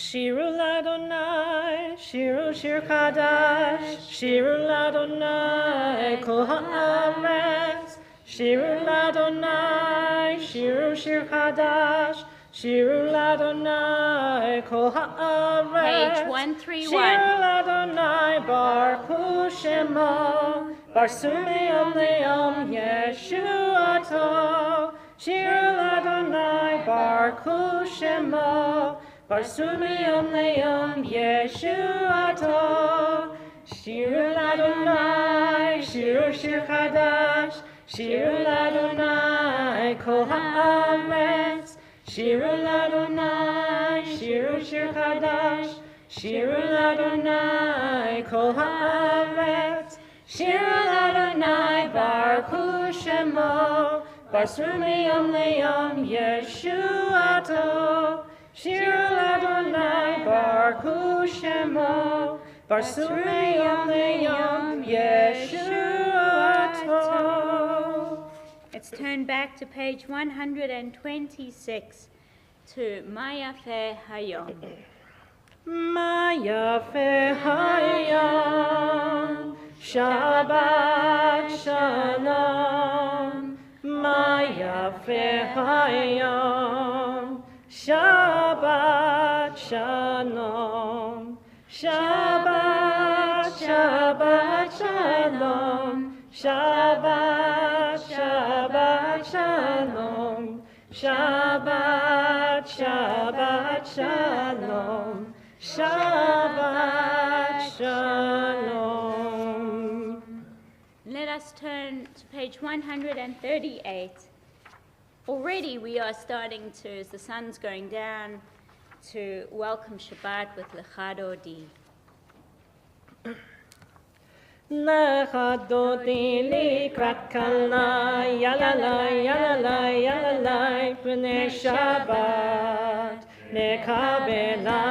Shiru l'Adonai, Shiru Shir Chadash, Shiru l'Adonai, Kol ha'aretz, Shiru l'Adonai, Shiru Shir Chadash, Shiru l'Adonai, Kol ha'aretz. Page 131. Shiru l'Adonai, Baruch Hu Shemo, Barsu me'om le'om Yeshuato. Shiru l'Adonai, Baruch Hu Shemo, Barsu me'om le'om Yeshuato. Shiru l'Adonai, Shiru Shir Chadash, Shiru l'Adonai, Kol ha'aretz. Shiru l'Adonai, Shiru Shir Chadash, Shiru l'Adonai, Kol ha'aretz. Shiru l'Adonai, Baruch Hu Shemo, Barsu me'om le'om Yeshuato. Shiru l'Adonai, Baruch Hu Shemo, Barsu me'om le'om Yeshuato. Let's turn back to page 126 to Mayafe Hayom. Mayafe Hayom, Shabbat Shalom. Mayafe Hayom, Shabbat Shalom. Shabbat, Shabbat Shalom. Shabbat, Shabbat Shalom. Shabbat, Shabbat Shalom. Shabbat Shalom. Let us turn to page 138. Already we are starting to, as the sun's going down, to welcome Shabbat with Lecha Dodi. Lecha Dodi likrat kala, yalalai, yalalai, yalalai, b'nei Shabbat nekabela.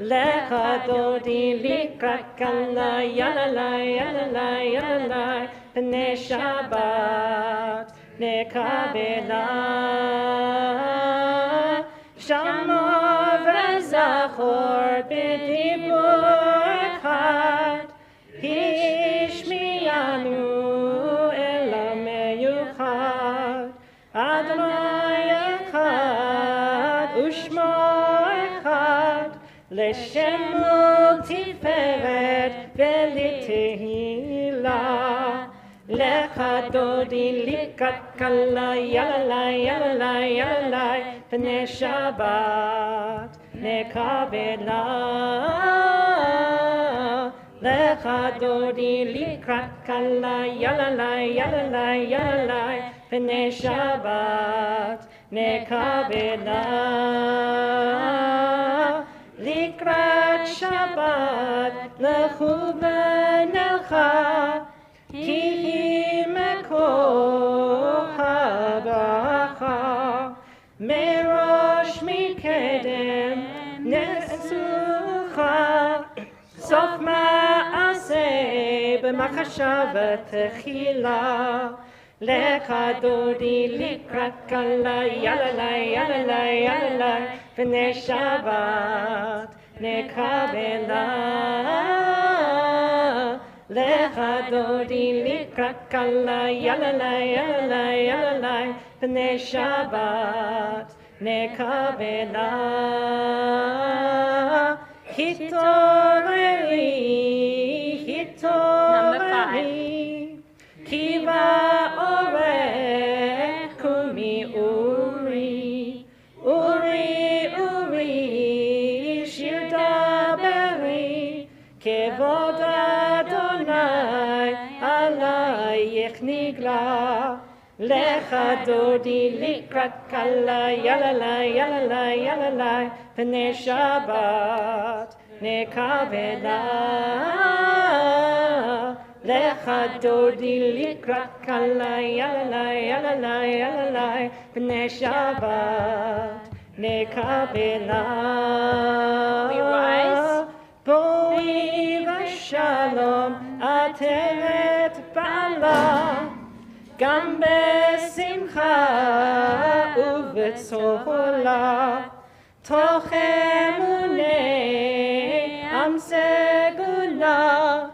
Lecha Dodi likrat kala, yalalai, yalalai, yalalai, b'nei Shabbat nekabela. Shamor v'zachor b'dibur echad, hishmiyanu el ha'meyuchad. Adonai echad u'shmo echad, l'shemo tiferet v'litehila. Lecha Dodi likrat kala, yalalai, yalalai, yalalai, b'nei Shabbat nekabela. Lecha Dodi likrat kala, yalalai, yalalai, yalalai, b'nei Shabbat nekabela. Likrat Shabbat lechu v'nelcha, ki mekor habracha. Merosh mikedem nesucha, sof ma'aseh b'machasha v'techila. Lecha Dodi likrat kala, yalalai, yalalai, yalalai, b'nei Shabbat nekabela. Lecha Dodi likrat kala, yalalai, yalalai, yalalai, b'nei Shabbat nekabela. Hitoreli, hitoreli, kiva orech kumi uri, uri, uri, shir daberi, kevod Adonai alayich nigla. Lecha Dodi likrat kala, yalalai, yalalai, yalalai, b'nei Shabbat nekabela. Lecha Dodi likrat kala, yalalai, yalalai, yalalai, b'nei Shabbat nekabela. We rise. Boi v'shalom ateret bala, gam besimcha ובצהלה, תוך אמוני עם סגולה,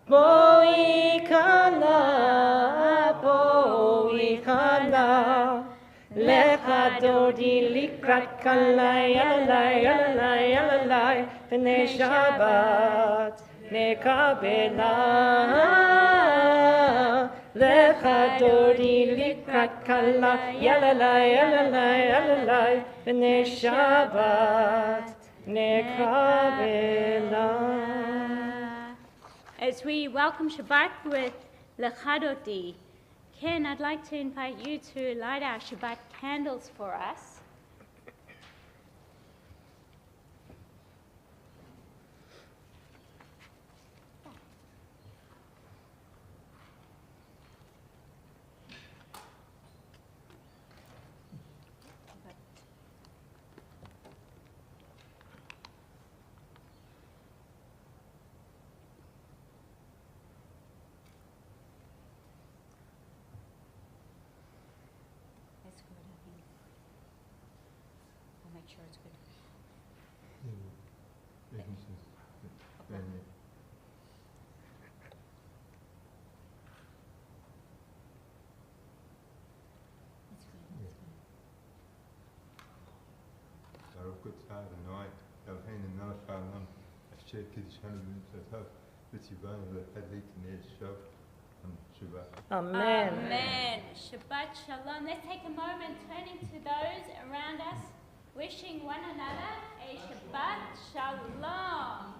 בואי כלה, בואי כלה, לך דודי לקראת כלה, יללה, יללה, יללה, פני שבת נקבלה. לך דודי לקראת כלה, יללה, יללה, יללה, פני שבת נקבלה. As we welcome Shabbat with Lechadoti, Ken, I'd like to invite you to light our Shabbat candles for us. Make sure it's good. Amen. Amen. Shabbat Shalom. Let's take a moment turning to those around us, wishing one another a Shabbat Shalom.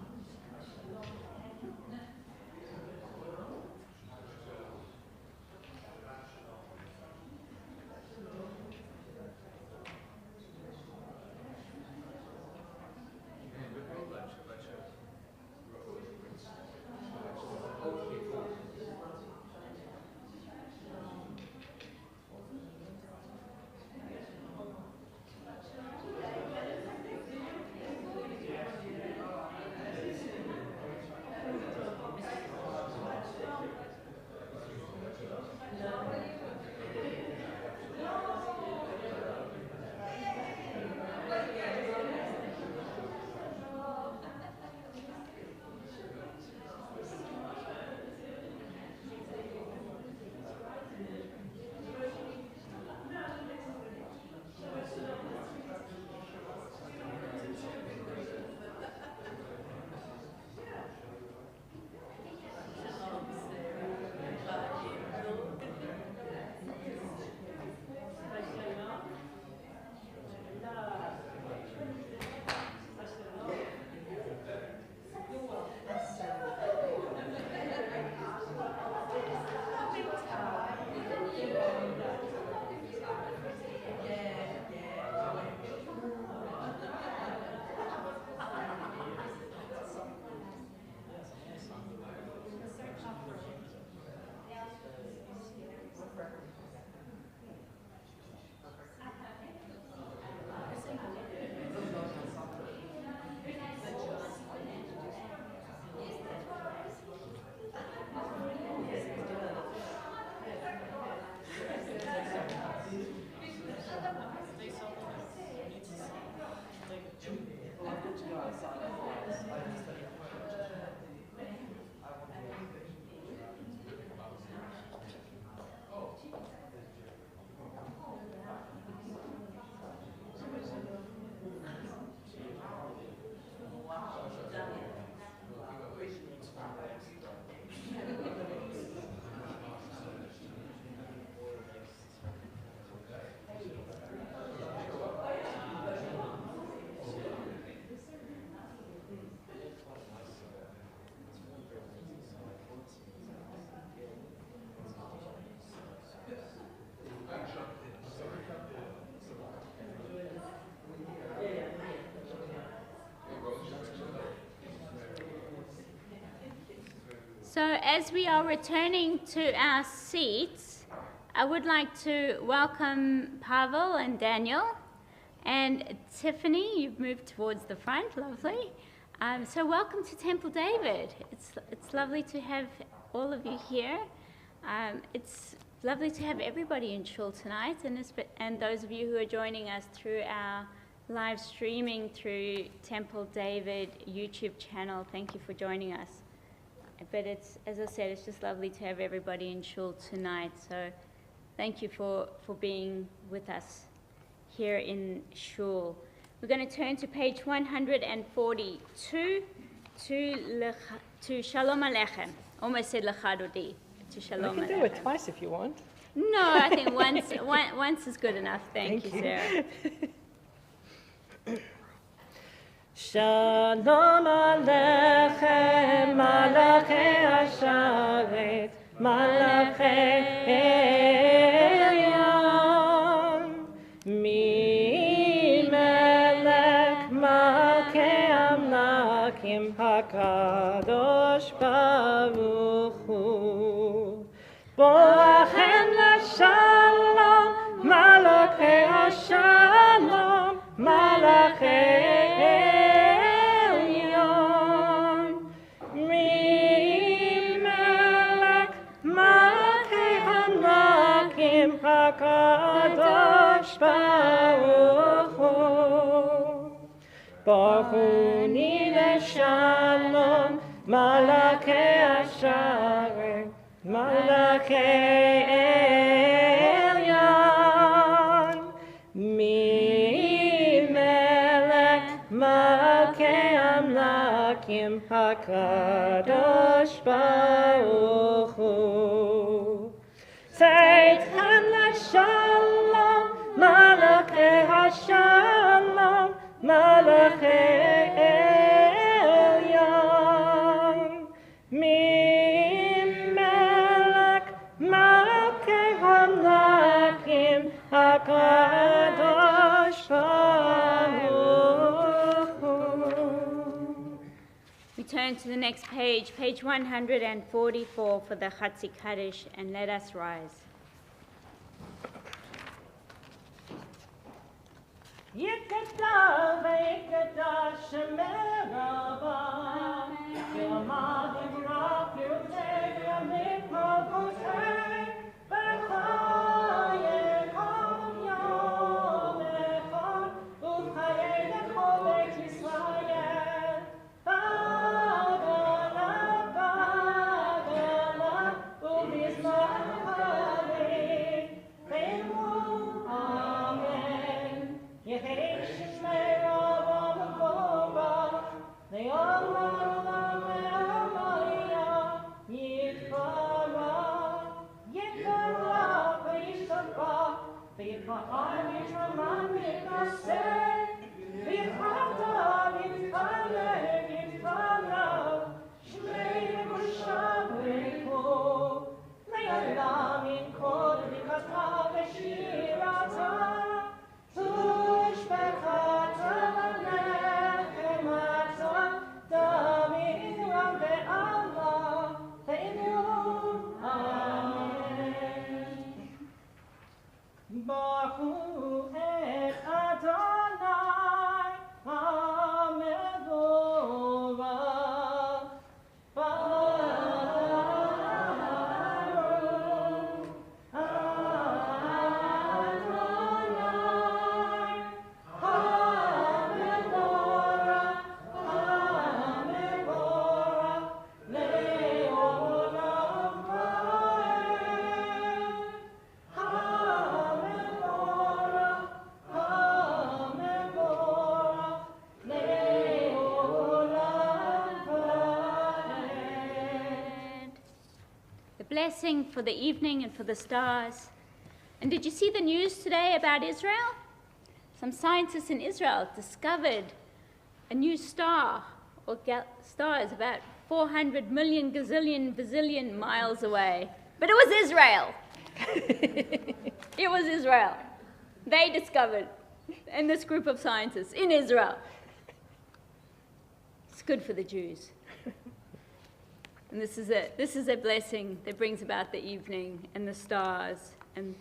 So as we are returning to our seats, I would like to welcome Pavel and Daniel. And Tiffany, you've moved towards the front, lovely. So welcome to Temple David. It's lovely to have all of you here. It's lovely to have everybody in shul tonight, and those of you who are joining us through our live streaming through Temple David YouTube channel. Thank you for joining us. But it's, as I said, it's just lovely to have everybody in shul tonight. So thank you for being with us here in shul. We're going to turn to page 142 to Shalom Aleichem. Almost said Lechadodi. To Shalom Aleichem. You can do it twice if you want. No, I think once is good enough. Thank you, Sarah. Shalom Aleichem, Malachei Hasharet, Malachei Elyon, Mi Melech Malkei Amlakim HaKadosh Baruch Hu, Boachem LaShalom, Malachei Hashalom, Malachei HaKadosh Baruch Hu, Baruni leShalom, Malachei Hasharet, Malachei Elyon, Mi Melech Malkei Amlakim HaKadosh Baruch Hu. Tzeitzchem LaShalom, Malachei Hashalom, Malachei Elyon, Mi Melech Malkei Amlakim HaKadosh Baruch Hu. We turn to the next page, page 144 for the Chatzi Kaddish, and let us rise. Yikata v'yikata shemerava, v'yamad yivrak yirtzeh v'yamikol v'useh, v'chayei kol yom echad, u'chayei lechol beit Yisrael, v'agala, v'agala, u'b'yisrael chayei, v'emu, amen. Yehei Shemei Rava Mevorach, Le'olam Le'olam Yitbarach, Yitbarach v'yishabach, v'yifa'al yitramam v'yikaseh, v'yif'atav yitpaleh yitbarach, Shmei v'mushav v'yiku, Le'olam yinkod v'yikata v'shirata, Baruch et Adonai HaMevorach, Baruch Adonai HaMevorach, HaMevorach, Le'olam Va'ed. Blessing for the evening and for the stars. And did you see the news today about Israel? Some scientists in Israel discovered a new star, or stars about 400 million gazillion miles away. But it was Israel. It was Israel. They discovered, and this group of scientists in Israel. It's good for the Jews. And this is a blessing that brings about the evening and the stars. And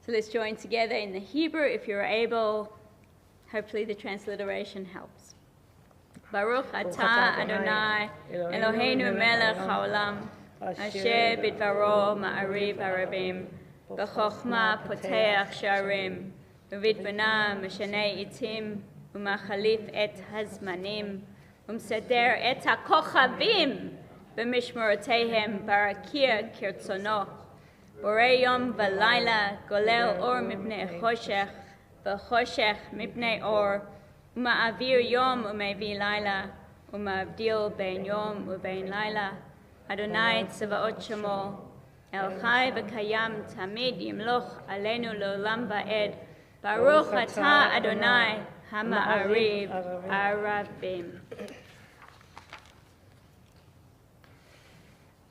so let's join together in the Hebrew if you're able. Hopefully the transliteration helps. Baruch atah Adonai Eloheinu melech haolam, asher bidvaro ma'ariv harabim, b'chokhmah poteach sharim, ובדבנה משנה עיתים, ומחליף את הזמנים, ומסדר את הכוכבים במשמרותיהם ברקיע כרצונו. בורא יום ולילה, גולל אור מפני חושך, וחושך מפני אור, ומעביר יום ומביא לילה, ומבדיל בין יום ובין לילה. אדוני צבאות שמו, אל חי וקיים תמיד ימלוך עלינו לעולם ועד. ברוך אתה אדוני המעריב ערבים.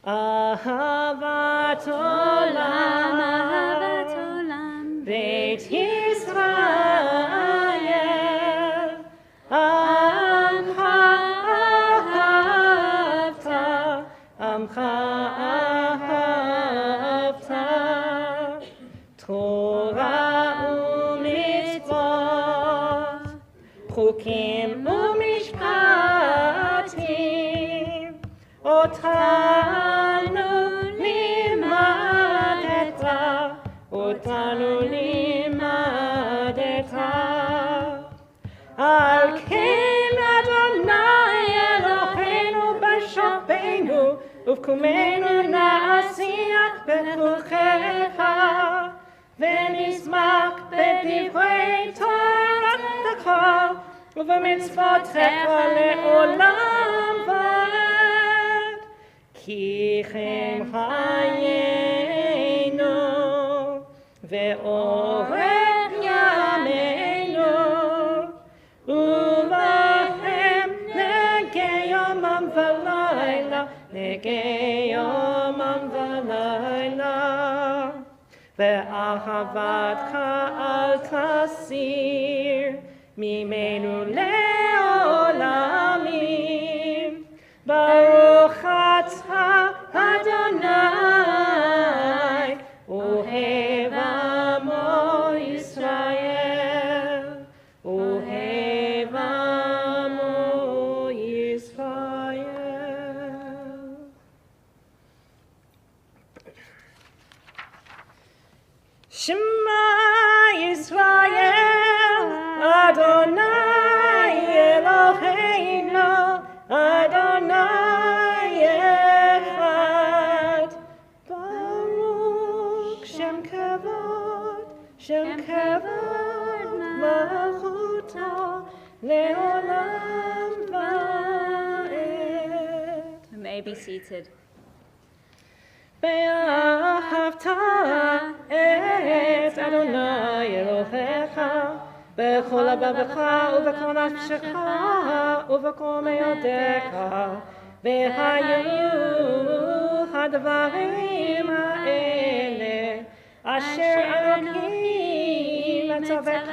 אהבת עולם, אהבת עולם, בית ישראל, עמך אהבת, עמך אהבת, תורה ומצוות, חוקים ומשפטים, אותנו לימדת, אותנו לימדת. על כן אדוני אלוהינו בשופנו, ובקומנו נעשיח בחוקיך, ונשמח בדברי תורתך, ובמצוותיך לעולם ועד. כי כן חיינו, ואורך ימינו, ובהם נגי יומם ולילה, נגי יומם ולילה. ואהבתך אל תסיר ממנו לעולמים. ברוך אתה אדוני, אוהב עמו ישראל, אוהב עמו ישראל. שמע ישראל, אדוני אלוהינו, אדוני אחד. ברוך שם כבוד, שם כבוד מלכותו, לעולם ועד. You may be seated. ואהבת את אדוני אלוהיך בכל לבבך ובכל נפשך ובכל מאודיך. והיו הדברים האלה אשר אלוהים מצווך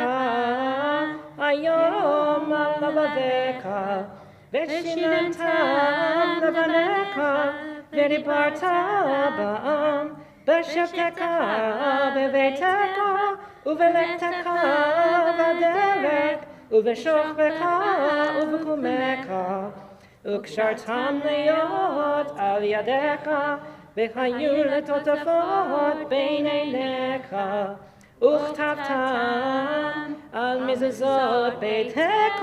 היום על לבביך, ושיננתם לבניך, ודיברת בעם בשבתך בביתך ובלכתך בדרך ובשוכבך ובקומך, וקשרתם להיות על ידיך, והיו לטוטפות בין עיניך, וכתבתם על מזוזות ביתך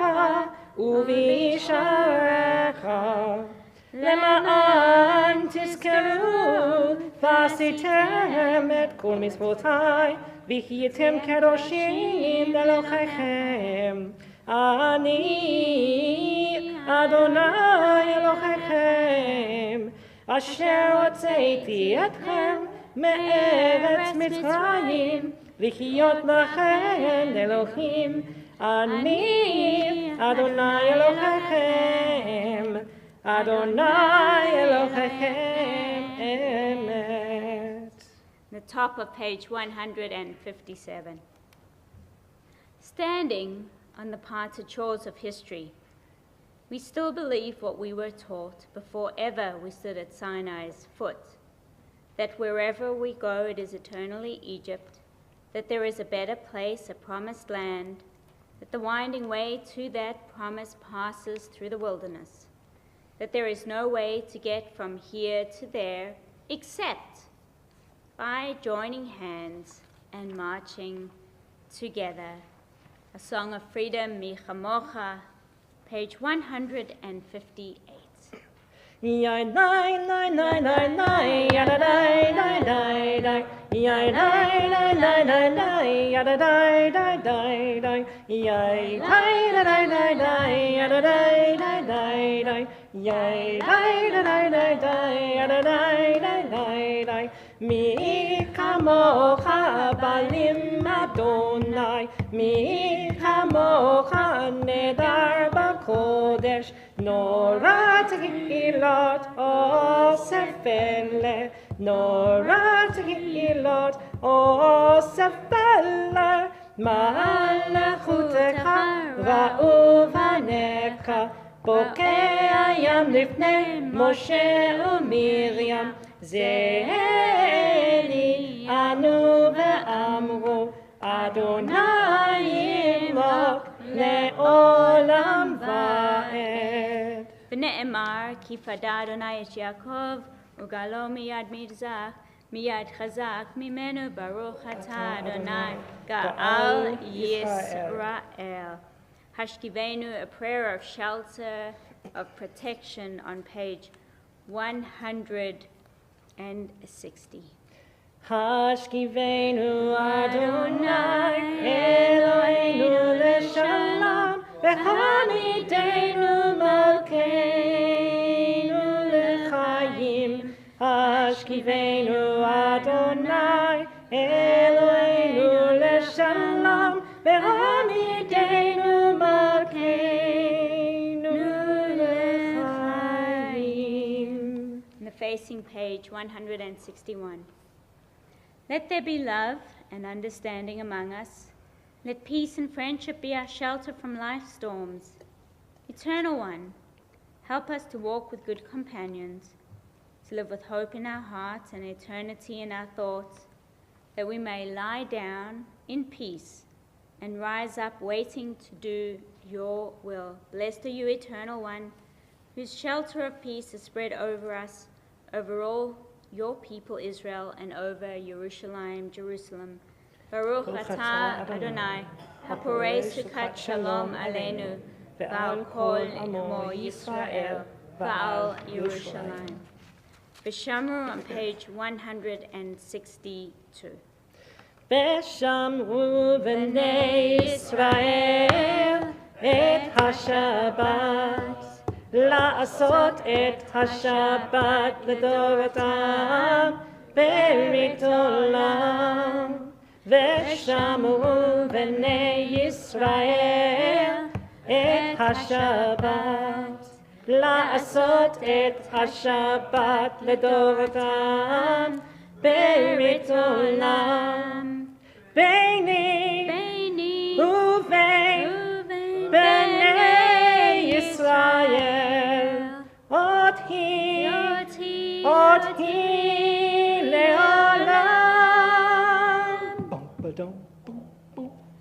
ובשעריך, למען תזכרו ועשיתם את כל מצוותיי, והייתם קדושים לאלוהיכם. אני אדוני אלוהיכם, אשר הוצאתי אתכם מארץ מצרים, להיות לכם אלוהים. אני אדוני אלוהיכם, Adonai Elohechem Emet. The top of page 157. Standing on the parted shores of history, we still believe what we were taught before ever we stood at Sinai's foot, that wherever we go it is eternally Egypt, that there is a better place, a promised land, that the winding way to that promise passes through the wilderness, that there is no way to get from here to there except by joining hands and marching together. A Song of Freedom, Mi Chamocha, page 158. Yai nai nai nai nai nai yada dai dai dai dai yai nai nai nai nai nai yada dai dai dai dai yai dai dai dai dai yada dai dai dai dai yai dai dai dai dai yada dai dai dai dai mi kamocha balim Adonai mi kamocha nedar bakodesh Nora Tehilot Osefele Nora Tehilot Osefele Malachutecha Va'uvanecha Bokeh Yam Lifnei Moshe uMiriam Ze'eli Anu ve'amru Adonai Yimloch Le'olam va'ed V'ne'emar ki fada Adonai es Yaakov ugalo miyad chazak mimenu baruch atah Adonai ga'al Yisrael. Hashkivenu, a prayer of shelter, of protection on page 160. Hashkivenu Adonai Eloheinu leshalom v'hamidenu malkeinu lechayim Hashkivenu Adonai Eloheinu leshalom v'hamidenu malkeinu lechayim. In the facing page 161. Let there be love and understanding among us. Let peace and friendship be our shelter from life's storms. Eternal One, help us to walk with good companions, to live with hope in our hearts and eternity in our thoughts, that we may lie down in peace and rise up waiting to do your will. Blessed are you, Eternal One, whose shelter of peace is spread over us, over all your people Israel, and over Jerusalem. Baruch atah Adonai, haporei sukat shalom aleinu, v'al kol amo Yisrael, v'al Yerushalayim. V'shamru on page 162. V'shamru b'nei Yisrael et haShabbat לעשות את השבת לדורתם ברית עולם ושמרו בני ישראל את השבת לעשות את השבת לדורתם ברית עולם ביני ובין בני ישראל עוד היא לעולם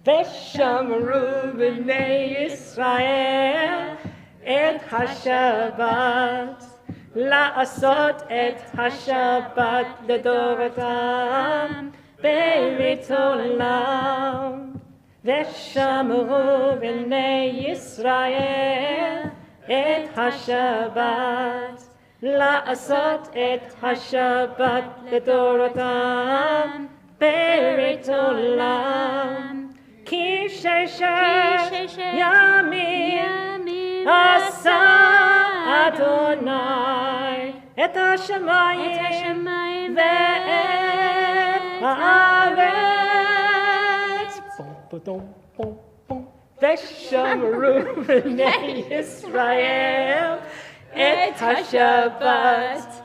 ושמרו בני ישראל את השבת לעשות את השבת לדורתם ברית עולם ושמרו בני ישראל את השבת לעשות את השבת לדורתם ברית עולם כי ששת ימים עשה אדוני את השמיים ואת הארץ ושמרו בני ישראל את השבת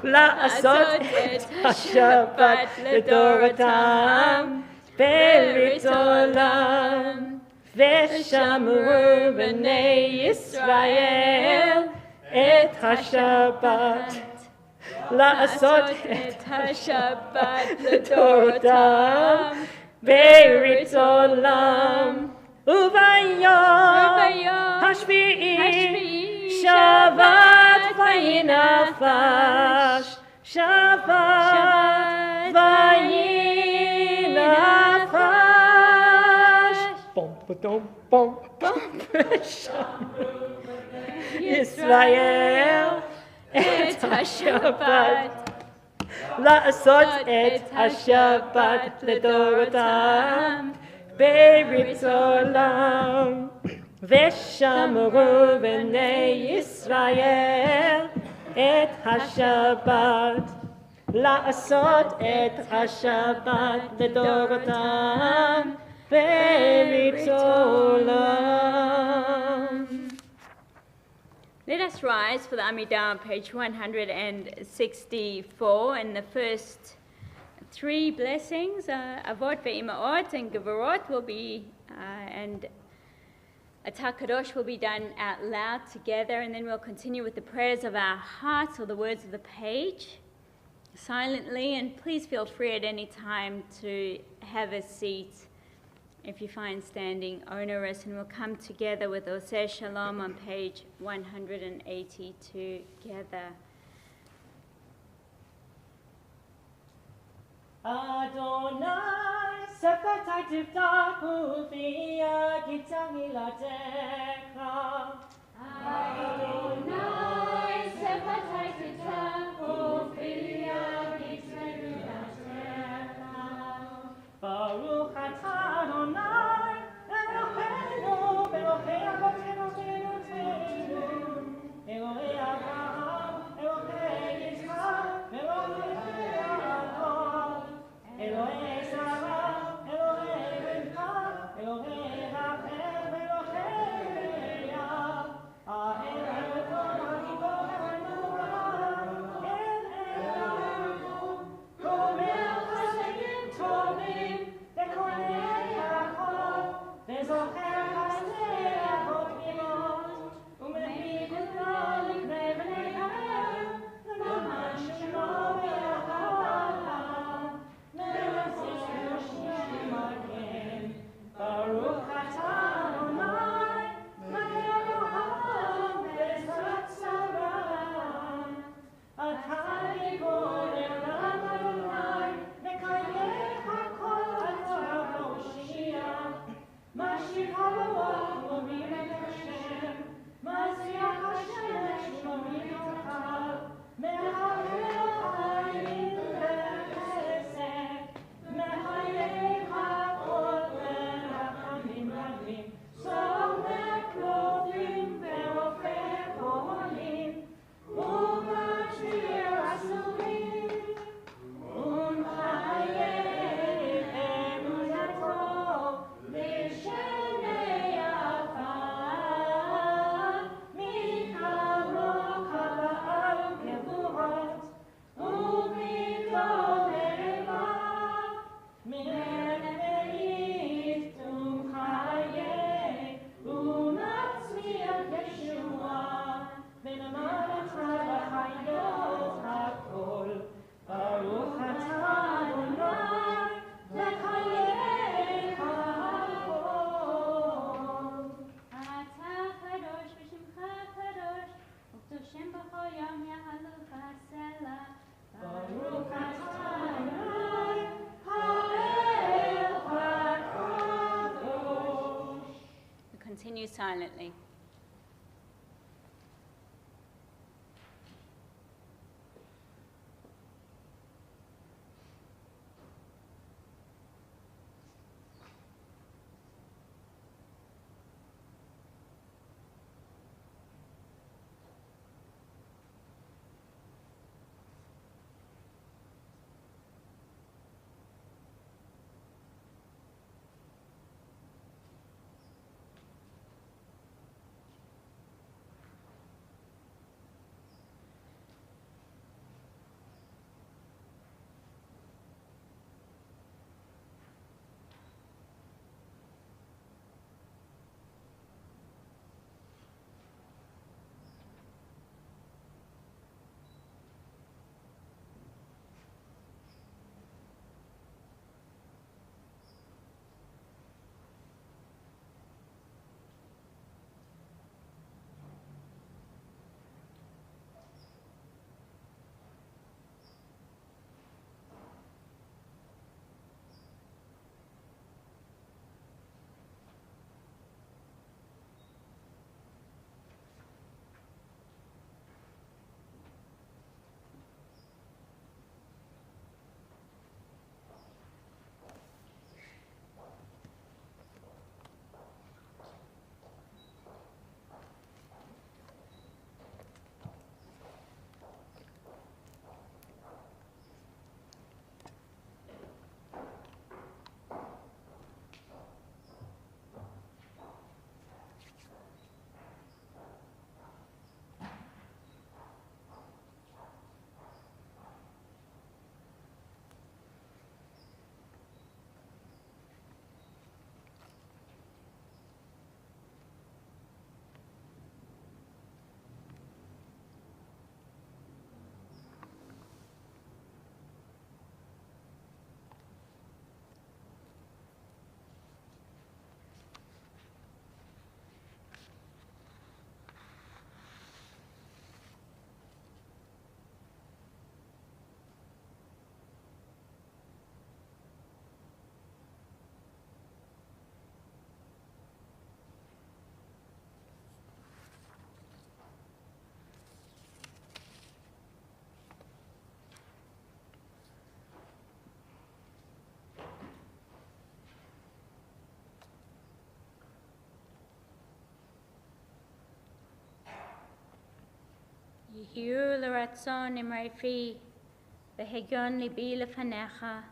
לעשות את השבת לדורתם ברית עולם ושמרו בני ישראל את השבת לעשות את השבת לדורתם ברית עולם וביום השביעי שבת וינפש שבת וינפש dum, bum, bum, Israel, et HaShabbat. לעשות את השבת לדורותם בארץ עולם. ושמרו בני ישראל את השבת. לעשות את השבת לדורותם בארץ עולם. Let us rise for the Amidah on page 164, and the first three blessings, Avot ve'Imaot and Gevorot will be, and Atah Kadosh will be done out loud together, and then we'll continue with the prayers of our hearts or the words of the page silently, and please feel free at any time to have a seat if you find standing onerous, and we'll come together with Oseh Shalom on page 180 together. Adonai, sefatai tiftachu v'ya gitam miladecha. Adonai, sefatai tiftachu v'ya gitam miladecha. Baruch atah Adonai, Eloheinu, Elohei Avotenu, Elohei Avraham, Elohei Yitzchak, Elohei Yaakov, Elohei Sarah, Elohei Rivka, Elohei Rachel, Elohei Leah, Ha'el Adon HaGibor HaNorah, El Elanu, Gomel Chasedim Tovim, Bekonei Yaakov, Bezocher Chasdei Avot Imot, Umebid Ethno L'pnei Bnei Ha'el, L'man Shemo V'Yahava, Me'aseh Yoshim Magen, Baruch atah Adonai, Malei Olam Be'ezrat Sarah, Atah Gibor Elam Adonai, Mekayeh HaKol Atah Hoshia, Mashiach HaRuach Morim et Hashem, Maziach HaShemesh Morim Tochav, Me'aver Chayim V'Chesed, Mehayeh HaKol V'Rachamim Rabim, Somech Krovim Ve'ofer Kohanim, U'Mashir Asurim, U'Mehayeh Emunato L'Shenei Afar, Mikamo Kaba'al Gevurot, U'Midor Elav, Me'Me'it U'Chayeh, U'Matzliach Yeshua, V'Namalach V'Chayot HaKol, Baruch atah Adonai, Mekayeh HaKol. Atah kadosh v'shimcha kadosh, u'kdoshem b'chol yom yahalucha selah. Baruch atah Adonai, Ha'el HaKadosh. We continue silently. Shihiu l'ratzon imrei fi, v'hegion libi lefanecha,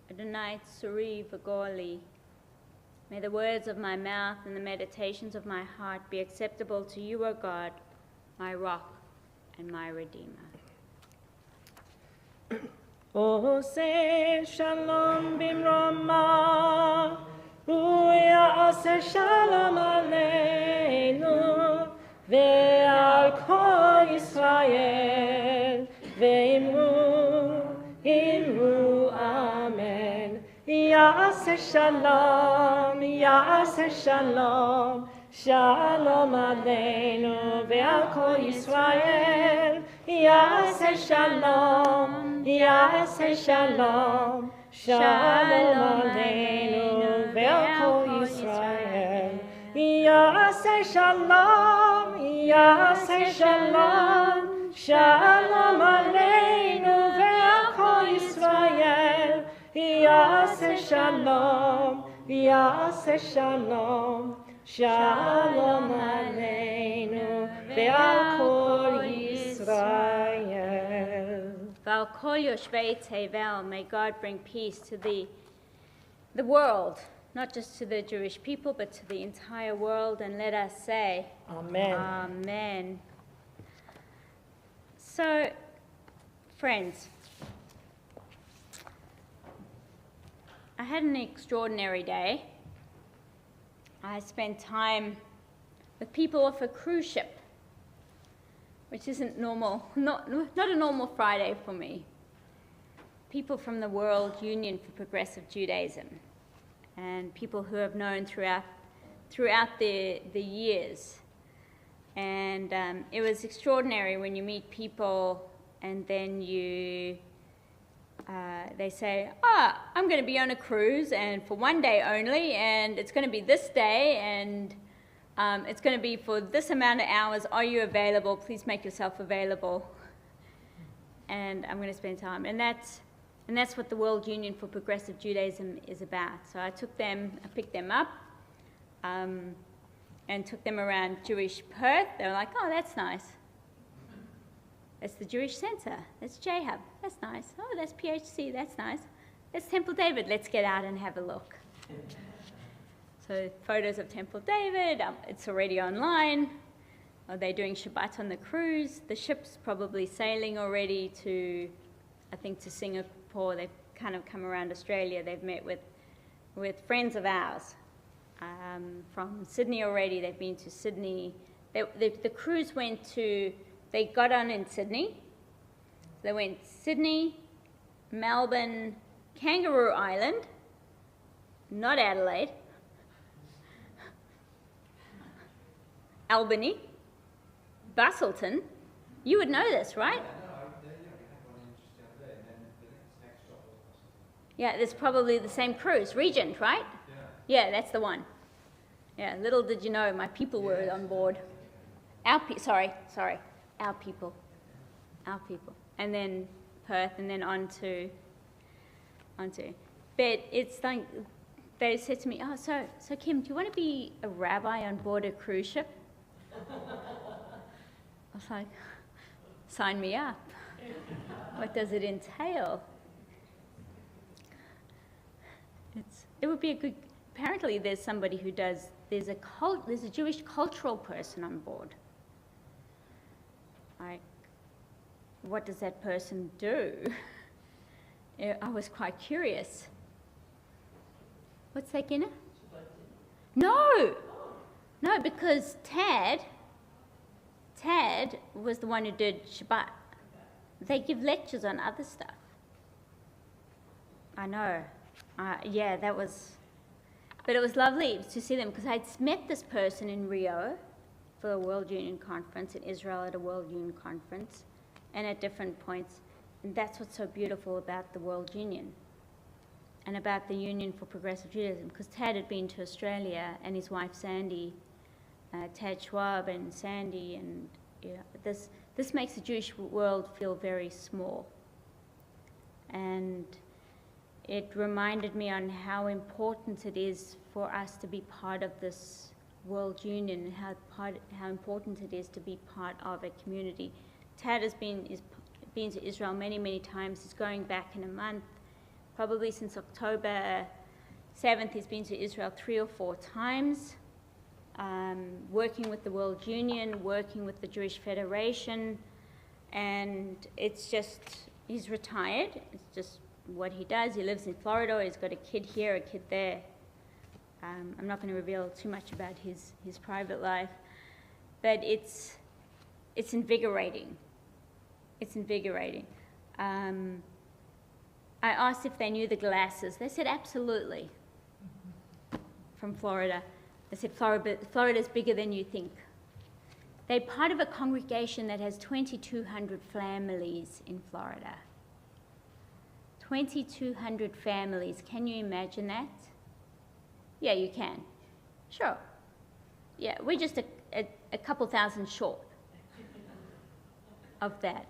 Adonai tsuri v'goli. May the words of my mouth and the meditations of my heart be acceptable to you, O God, my rock and my redeemer. Ose shalom bimrama, Uya ase shalom aleinu, ve'al kol Yisrael, ve'imru amen. Ya'aseh shalom, ya'aseh shalom, shalom aleinu ve'al kol Yisrael. Ya'aseh shalom, ya'aseh shalom, shalom aleinu ve'al kol Yisrael. Ya'aseh shalom, ya'aseh shalom, shalom aleinu ve'al kol Yisrael. Ya'aseh shalom, ya'aseh shalom, shalom aleinu ve'al kol Yisrael. Val kol yoshvei tevel, may God bring peace to the world, not just to the Jewish people, but to the entire world, and let us say, Amen. Amen. So, friends, I had an extraordinary day. I spent time with people off a cruise ship, which isn't normal, not a normal Friday for me. People from the World Union for Progressive Judaism, and people who have known throughout the years. And it was extraordinary when you meet people and then they say, I'm going to be on a cruise and for one day only, and it's going to be this day, and it's going to be for this amount of hours. Are you available? Please make yourself available. And I'm going to spend time. And that's what the World Union for Progressive Judaism is about. So I picked them up, and took them around Jewish Perth. They were like, oh, that's nice. That's the Jewish Center. That's J-Hub. That's nice. Oh, that's PHC. That's nice. That's Temple David. Let's get out and have a look. So photos of Temple David. It's already online. Are they doing Shabbat on the cruise? The ship's probably sailing already to Singapore. They've kind of come around Australia. They've met with friends of ours from Sydney already. They've been to Sydney. The cruise they got on in Sydney. They went Sydney, Melbourne, Kangaroo Island, not Adelaide, Albany, Busselton. You would know this, right? Yeah, it's probably the same cruise. Regent, right? Yeah, that's the one. Yeah, little did you know, my people were on board. Our people. And then Perth, and then on to. But it's like, they said to me, oh, so Kim, do you want to be a rabbi on board a cruise ship? I was like, sign me up. What does it entail? It would be a good, apparently there's somebody who does, there's a Jewish cultural person on board. Like, what does that person do? I was quite curious. What's that, Gina? No, because Tad was the one who did Shabbat. They give lectures on other stuff. I know. Yeah, but it was lovely to see them, because I'd met this person in Rio for a World Union conference, in Israel at a World Union conference, and at different points. And that's what's so beautiful about the World Union and about the Union for Progressive Judaism, because Tad had been to Australia, and his wife Sandy, Tad Schwab and Sandy, and this makes the Jewish world feel very small. And it reminded me on how important it is for us to be part of this World Union, and how important it is to be part of a community Tad has been to Israel many, many times. He's going back in a month. Probably since October 7th, he's been to Israel 3 or 4 times, working with the World Union, working with the Jewish Federation, and it's just, he's retired. It's just what he does. He lives in Florida. He's got a kid here, a kid there. I'm not going to reveal too much about his private life, but it's invigorating. It's invigorating. I asked if they knew the Glasses. They said absolutely. From Florida. They said Florida's bigger than you think. They're part of a congregation that has 2,200 families in Florida. 2,200 families. Can you imagine that? Yeah, you can. Sure. Yeah, we're just a couple thousand short of that.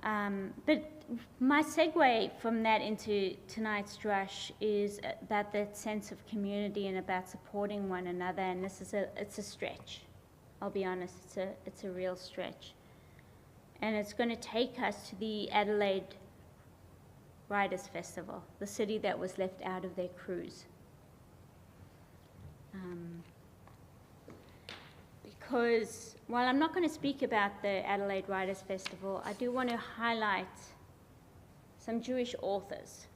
But my segue from that into tonight's drush is about that sense of community and about supporting one another, and it's a stretch. I'll be honest, it's a real stretch. And it's going to take us to the Adelaide Writers' Festival, the city that was left out of their cruise. Because while I'm not going to speak about the Adelaide Writers' Festival, I do want to highlight some Jewish authors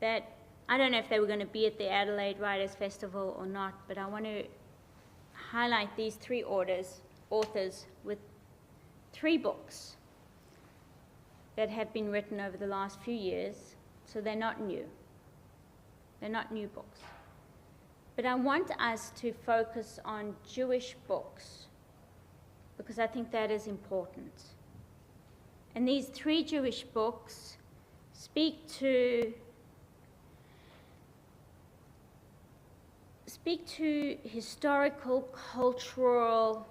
that, I don't know if they were going to be at the Adelaide Writers' Festival or not, but I want to highlight these 3 authors with 3 books that have been written over the last few years, so they're not new. They're not new books. But I want us to focus on Jewish books because I think that is important. And these 3 Jewish books speak to historical, cultural,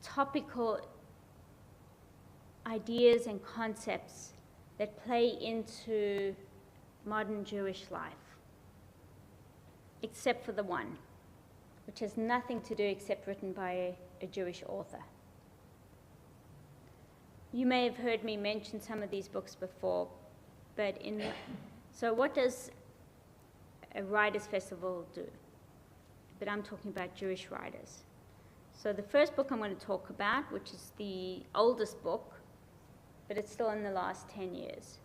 topical ideas and concepts that play into modern Jewish life, except for the one, which has nothing to do except written by a Jewish author. You may have heard me mention some of these books before, but so what does a writers' festival do? But I'm talking about Jewish writers. So the first book I'm going to talk about, which is the oldest book, but it's still in the last 10 years.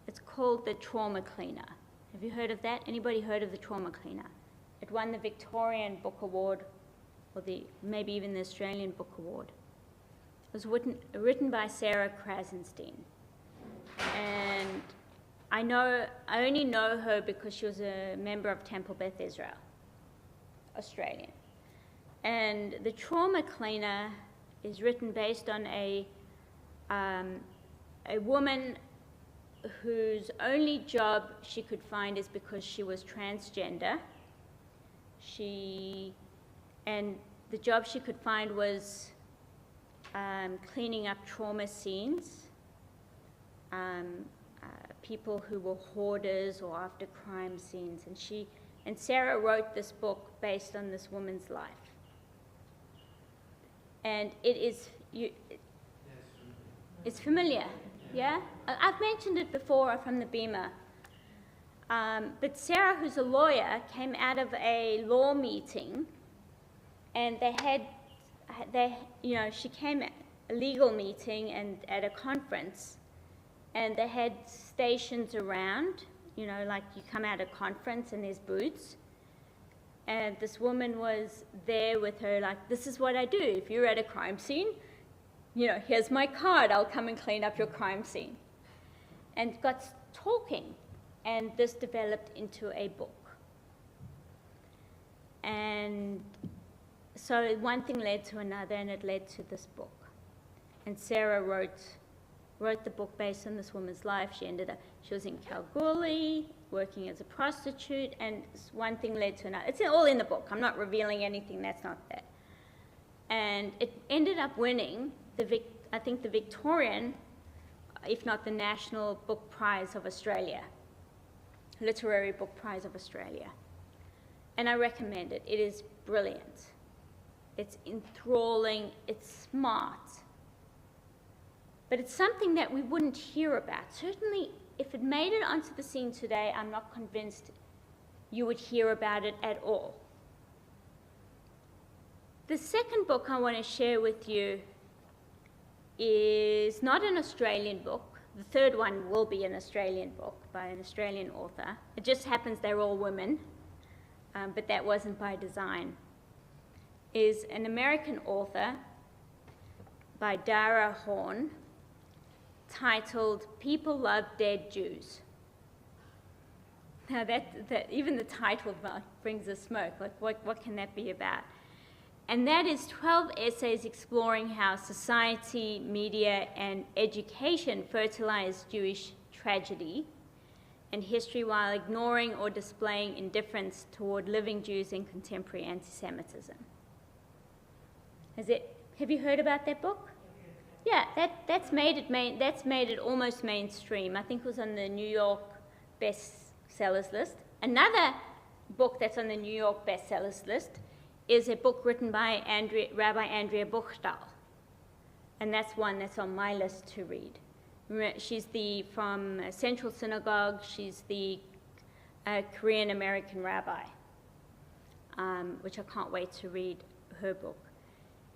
It's called The Trauma Cleaner. Have you heard of that? Anybody heard of The Trauma Cleaner? It won the Victorian Book Award, or maybe even the Australian Book Award. It was written by Sarah Krasenstein. And I only know her because she was a member of Temple Beth Israel, Australian. And The Trauma Cleaner is written based on a woman whose only job she could find is because she was transgender. And the job she could find was cleaning up trauma scenes, people who were hoarders or after crime scenes. And Sarah wrote this book based on this woman's life. And it's familiar, yeah? I've mentioned it before from the Beamer. But Sarah, who's a lawyer, came out of a law meeting, and she came at a legal meeting and at a conference, and they had stations around, like you come out of a conference and there's booths. And this woman was there with her, like, this is what I do. If you're at a crime scene, here's my card. I'll come and clean up your crime scene. And got talking, and this developed into a book. And so one thing led to another, and it led to this book. And Sarah wrote the book based on this woman's life. She was in Kalgoorlie, working as a prostitute, and one thing led to another. It's all in the book. I'm not revealing anything that's not there. And it ended up winning I think the Victorian, if not the National Book Prize of Australia, Literary Book Prize of Australia. And I recommend it. It is brilliant. It's enthralling, it's smart. But it's something that we wouldn't hear about. Certainly, if it made it onto the scene today, I'm not convinced you would hear about it at all. The second book I want to share with you is not an Australian book. The third one will be an Australian book by an Australian author. It just happens they're all women, but that wasn't by design. Is an American author by Dara Horn, titled People Love Dead Jews. Now that even the title brings a smoke. Like what can that be about? And that is 12 essays exploring how society, media, and education fertilize Jewish tragedy and history while ignoring or displaying indifference toward living Jews in contemporary anti-Semitism. Have you heard about that book? Yeah, that's made it almost mainstream. I think it was on the New York bestsellers list. Another book that's on the New York bestsellers list is a book written by Rabbi Andrea Buchdahl, and that's one that's on my list to read. She's from Central Synagogue. She's the Korean American rabbi, which I can't wait to read her book.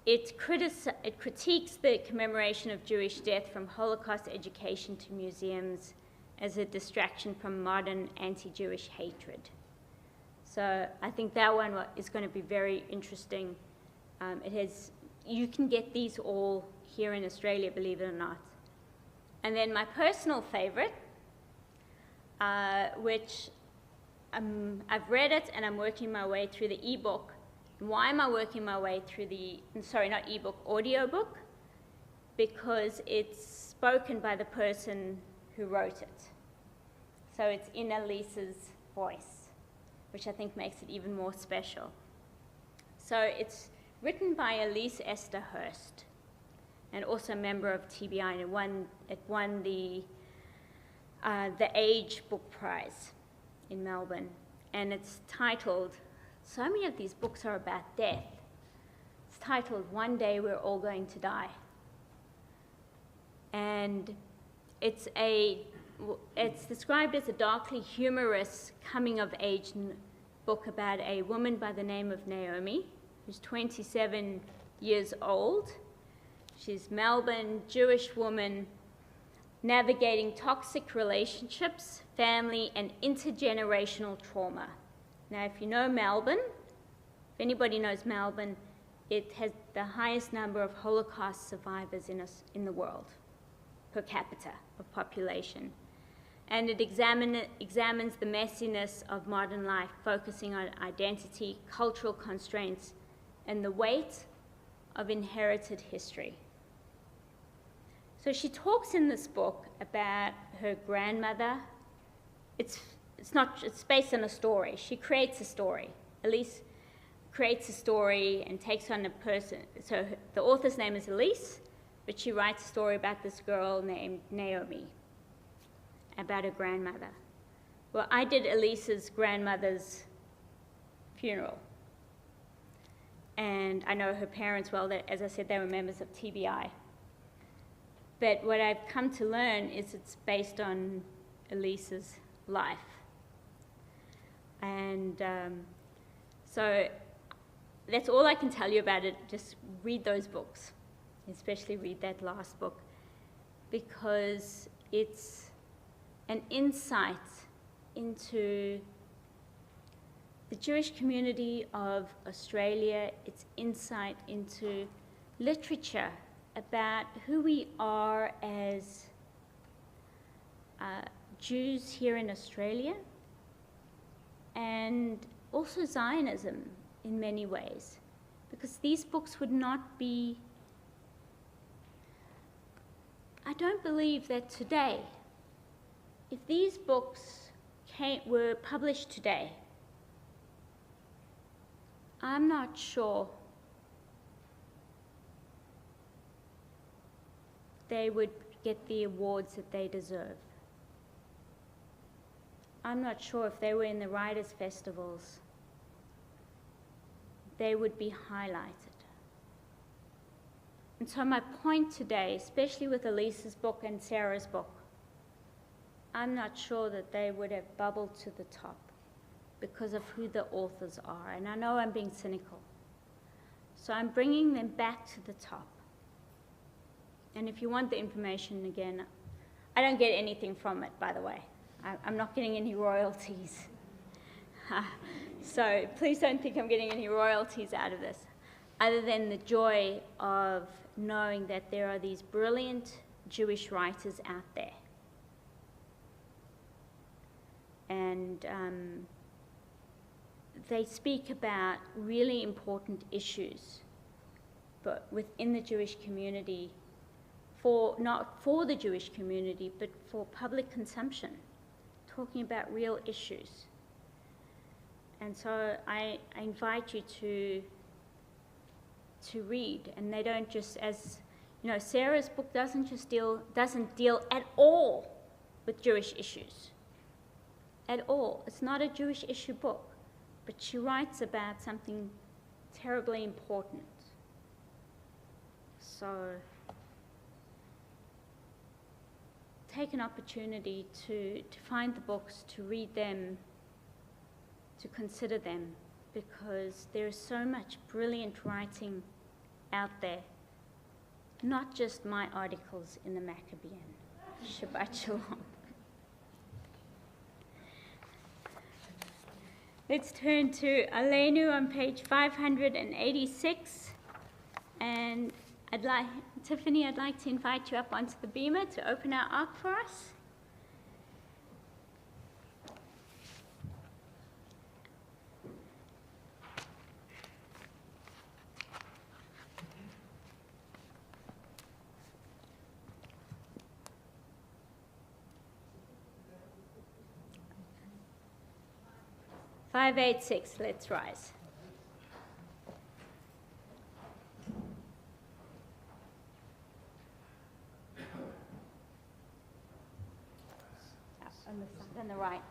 It critiques the commemoration of Jewish death from Holocaust education to museums as a distraction from modern anti-Jewish hatred. So I think that one is going to be very interesting. You can get these all here in Australia, believe it or not. And then my personal favorite, which I've read it and I'm working my way through the ebook. Why am I working my way through not ebook, audiobook? Because it's spoken by the person who wrote it. So it's in Elise's voice, which I think makes it even more special. So it's written by Elise Esther Hurst, and also a member of TBI, and it won the Age Book Prize in Melbourne. And it's titled, so many of these books are about death. It's titled, One Day We're All Going to Die. And it's described as a darkly humorous coming-of-age book about a woman by the name of Naomi, who's 27 years old. She's Melbourne, Jewish woman, navigating toxic relationships, family, and intergenerational trauma. Now, if you know Melbourne, if anybody knows Melbourne, it has the highest number of Holocaust survivors in the world, per capita of population. And it examines the messiness of modern life, focusing on identity, cultural constraints, and the weight of inherited history. So she talks in this book about her grandmother. It's based on a story. She creates a story. Elise creates a story and takes on a person. So the author's name is Elise, but she writes a story about this girl named Naomi, about her grandmother. Well, I did Elise's grandmother's funeral. And I know her parents well. As I said, they were members of TBI. But what I've come to learn is it's based on Elise's life. And so that's all I can tell you about it. Just read those books, especially read that last book, because it's an insight into the Jewish community of Australia. It's insight into literature about who we are as Jews here in Australia, and also Zionism in many ways, because these books would not be, I don't believe that today, if these books were published today, I'm not sure they would get the awards that they deserve. I'm not sure if they were in the writers' festivals, they would be highlighted. And so my point today, especially with Elisa's book and Sarah's book, I'm not sure that they would have bubbled to the top because of who the authors are. And I know I'm being cynical. So I'm bringing them back to the top. And if you want the information again, I don't get anything from it, by the way. I'm not getting any royalties. So please don't think I'm getting any royalties out of this, other than the joy of knowing that there are these brilliant Jewish writers out there. And they speak about really important issues, but within the Jewish community, not for the Jewish community, but for public consumption, talking about real issues. And so I invite you to read, and they don't just, as you know, Sarah's book doesn't deal at all with Jewish issues. At all. It's not a Jewish issue book, but she writes about something terribly important. So take an opportunity to find the books, to read them, to consider them, because there is so much brilliant writing out there, not just my articles in the Maccabean. Shabbat Shalom. Let's turn to Aleinu on page 586, and Tiffany, I'd like to invite you up onto the beamer to open our ark for us. "586, let's rise. On the side, on the right.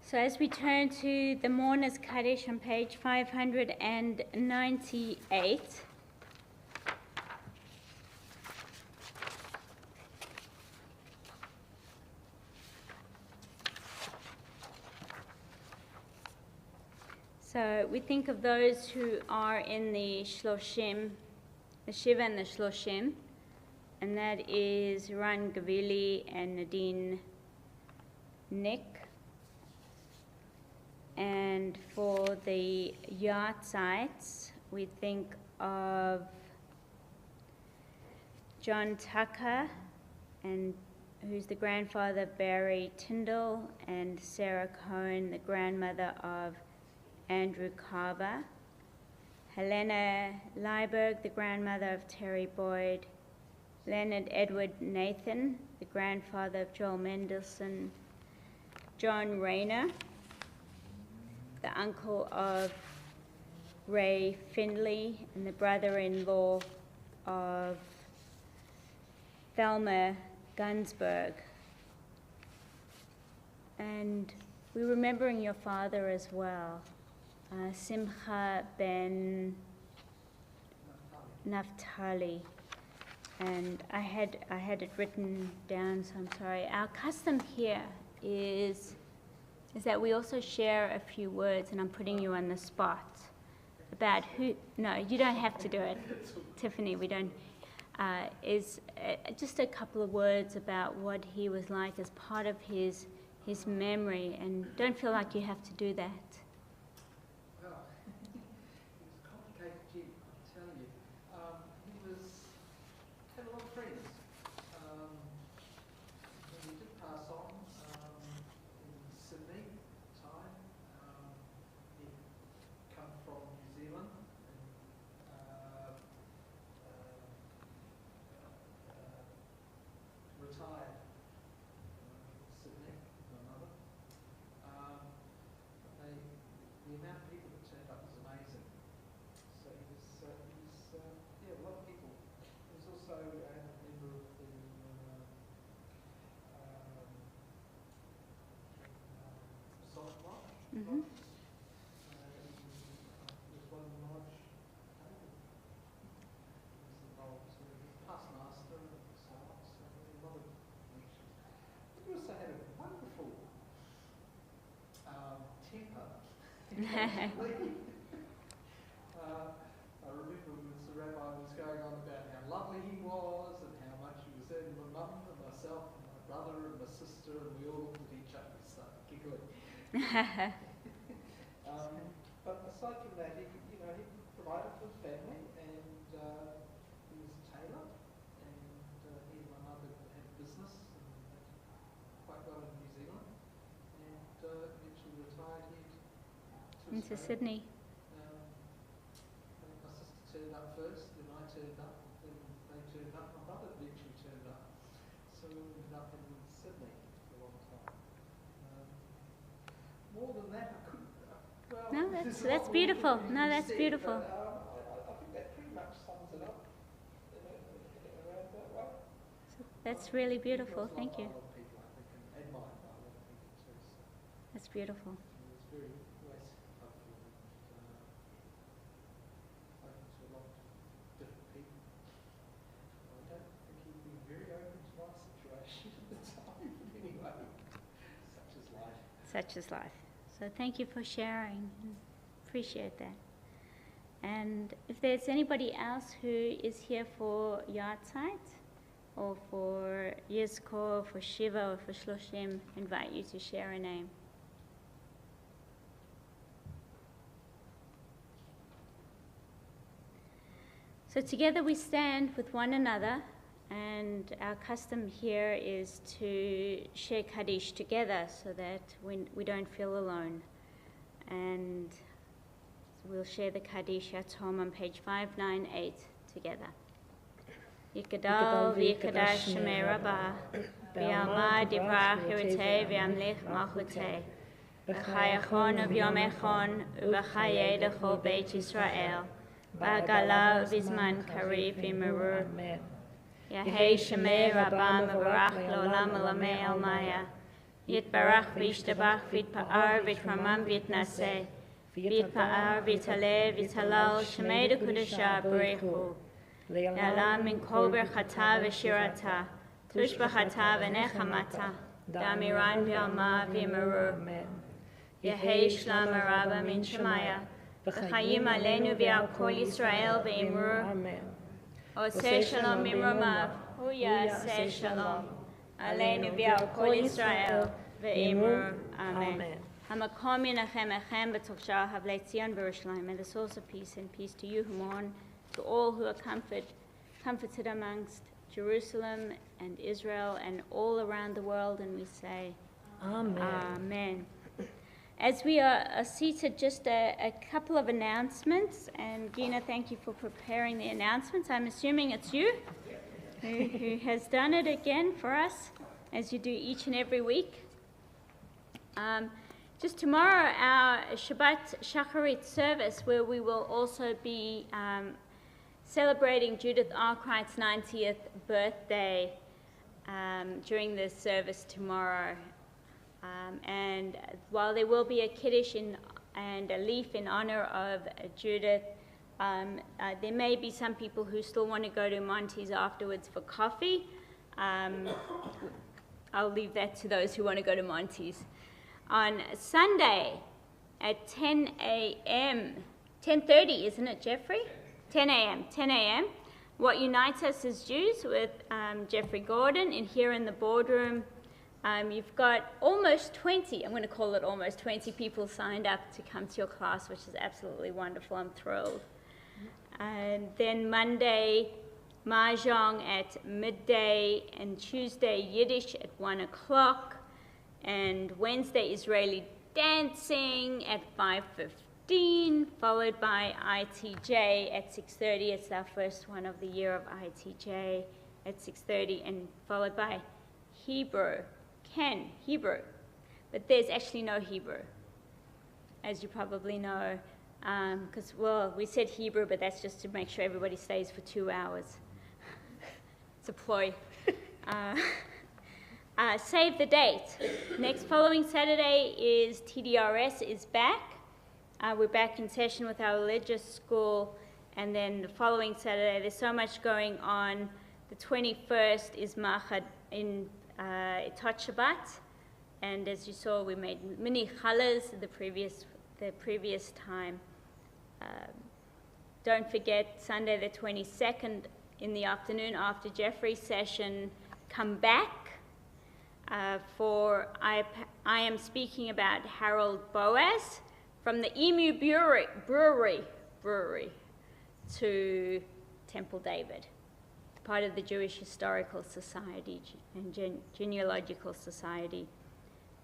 So as we turn to the Mourner's Kaddish on page 598, so we think of those who are in the Shloshim, the Shiva and the Shloshim, and that is Ran Gavili and Nadine Nick. And for the yahrzeits, we think of John Tucker, and who's the grandfather of Barry Tyndall, and Sarah Cohen, the grandmother of Andrew Carver. Helena Leiberg, the grandmother of Terry Boyd. Leonard Edward Nathan, the grandfather of Joel Mendelssohn. John Rayner, the uncle of Ray Findlay and the brother-in-law of Thelma Gunsberg. And we're remembering your father as well, Simcha ben Naphtali. And I had it written down, so I'm sorry. Our custom here is that we also share a few words, and I'm putting you on the spot, about who, no, you don't have to do it, Tiffany, we don't, just a couple of words about what he was like as part of his memory, and don't feel like you have to do that. Well, he was a complicated kid, I tell you. He had a lot of friends. When he did pass on in Sydney time, he'd come from New Zealand and retired in Sydney, my mother. The amount of people that turned up was amazing. So he was yeah, a lot of people. He was also a member of the Sonic Lodge. Mm-hmm. He was one of the lodge. He was involved with past master and so on. So a lot of connections. But he also had a wonderful temper. I remember when the rabbi was going on about how lovely he was and how much he was earning my mum and myself and my brother and my sister, and we all looked at each other and started giggling. But aside from that, he provided for the family, and he was a tailor, and he and my mother had a business and quite well in New Zealand, and eventually retired here Into Sydney. I think my sister turned up first, then I turned up, then they turned up, my brother eventually turned up. So we ended up in Sydney for a long time. More than that, I couldn't. Well, No, that's beautiful. No, that's beautiful. But, I think that pretty much sums it up around that way. That's really beautiful. Thank you. A lot of people, I think, and admired by a lot of people too. So That's beautiful. it was very nice. Spoken to a lot of different people. I don't think he'd be very open to my situation at the time, but anyway, such is life. Such is life. So thank you for sharing. Appreciate that. And if there's anybody else who is here for Yahrzeit, or for Yizkor, for Shiva, or for Shloshim, invite you to share a name. So together we stand with one another, and our custom here is to share Kaddish together so that we don't feel alone. And we'll share the Kaddish at home on page 598 together. Yikadal v'yikadash shemei Rabbah, v'yamad yivrach yirutei v'yamlich malchutei, v'chayachon u'vyomechon u'v'chayei l'chol beit Yisrael, v'agala v'zman karif v'merur. Yahei shemei Rabbah mevarach l'olam l'amei almaya, yitbarach v'yishtabach v'yitpa'ar v'yitramam v'yitnaseh, v'yitpa'ar v'yitaleh v'yitalal shemei d'kudashah b'reichu. Le'alam min kol berchata v'shirata, tushbachata v'nechamata, damiran v'alma v'ymerur. Yehei shlam Rabbah min shemaya, v'chayim aleinu v'al kol Yisrael v'ymerur. Oseh shalom mimromav, hu yaseh shalom, aleinu v'al kol Yisrael v'ymerur. Amen. Hamakom Yenachem Echem B'Tok Shah Havlei Tzion B'Yerushalayim. May the source of peace and peace to you who mourn, to all who are comforted amongst Jerusalem and Israel and all around the world, and we say, Amen. Amen. As we are seated, just a couple of announcements, and Gina, thank you for preparing the announcements. I'm assuming it's you who has done it again for us, as you do each and every week. Just tomorrow, our Shabbat Shacharit service, where we will also be celebrating Judith Arkwright's 90th birthday during this service tomorrow. And while there will be a kiddush and a leaf in honor of Judith, there may be some people who still want to go to Monty's afterwards for coffee. I'll leave that to those who want to go to Monty's. On Sunday at 10 a.m., 10:30, isn't it, Jeffrey? 10 a.m. What unites us as Jews with Jeffrey Gordon, and here in the boardroom, you've got almost 20, I'm going to call it almost 20 people signed up to come to your class, which is absolutely wonderful. I'm thrilled. And then Monday, Mahjong at midday, and Tuesday, Yiddish at 1 o'clock, and Wednesday, Israeli dancing at 5:15, followed by ITJ at 6:30. It's our first one of the year of ITJ at 6:30, and followed by Hebrew. Hebrew, but there's actually no Hebrew, as you probably know, because, well, we said Hebrew, but that's just to make sure everybody stays for 2 hours. It's a ploy. Save the date. Next following Saturday is TDRS is back. We're back in session with our religious school, and then the following Saturday, there's so much going on. The 21st is Machad in Tot Shabbat, and as you saw, we made mini challahs the previous time. Don't forget, Sunday the 22nd in the afternoon after Jeffrey's session, come back for I am speaking about Harold Boaz from the Emu Brewery to Temple David, part of the Jewish Historical Society and Genealogical Society,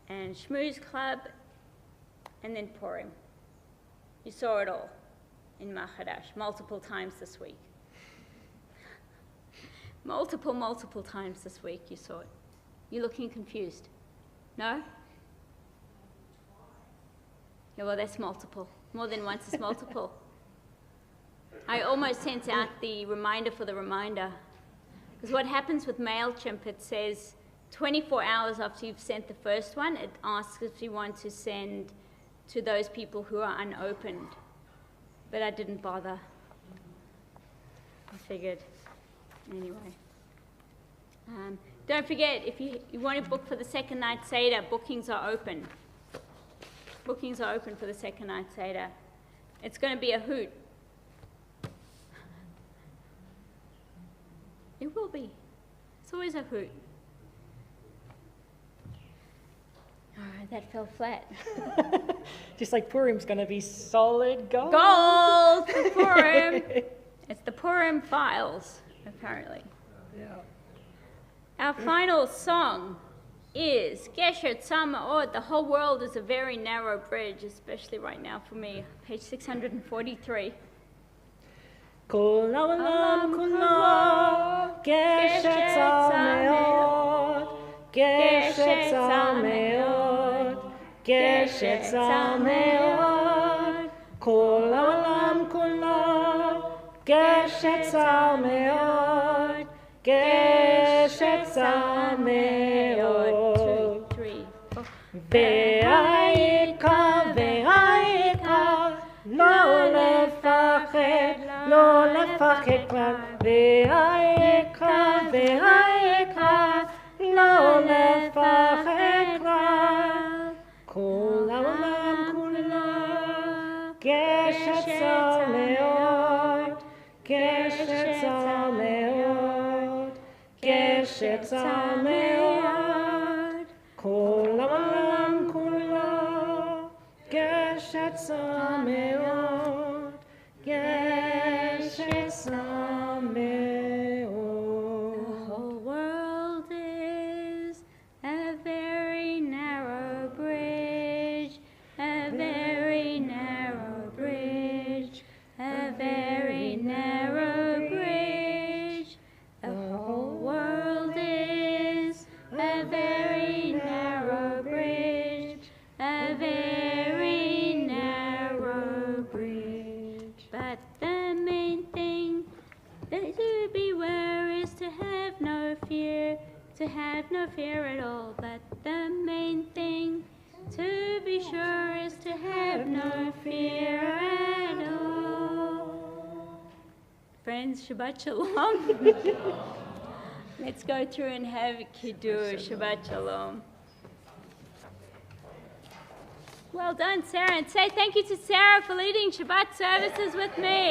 and Shmooze Club, and then Purim. You saw it all in Mahadash multiple times this week. Multiple times this week you saw it. You're looking confused. No? Yeah, well, that's multiple. More than once is multiple. I almost sent out the reminder for the reminder. Because what happens with MailChimp, it says 24 hours after you've sent the first one, it asks if you want to send to those people who are unopened. But I didn't bother. I figured, anyway. Don't forget, if you want to book for the second night Seder, bookings are open. Bookings are open for the second night Seder. It's going to be a hoot. It will be. It's always a hoot. All right, that fell flat. Just like Purim's going to be solid gold. Gold for Purim. It's the Purim files, apparently. Yeah. Our final song is Gesher Tzamaot. The whole world is a very narrow bridge, especially right now for me. Page 643. Kol העולם כולו גשת צמאות, גשת צמאות, גשת צמאות. כל העולם כולו גשת צמאות, גשת צמאות. 2, 3, 4. והעיקר, והעיקר, לא לפחד, לא לפחד כלל. והעיקר, והעיקר, לא לפחד כלל. כל העולם כולו גשת צמאות, גשת צמאות, גשת צמאות. כל העולם כולו מאוד, גשם מאוד. The whole world is a very narrow bridge, a very narrow bridge, a very narrow bridge. The whole world is a very narrow bridge, a very narrow bridge. But the main thing that to beware is to have no fear at all. But the main thing to be sure is to have no fear at all. Friends, Shabbat Shalom. Let's go through and have Kiddush. Shabbat Shalom. Well done, Sarah. And say thank you to Sarah for leading Shabbat services with me.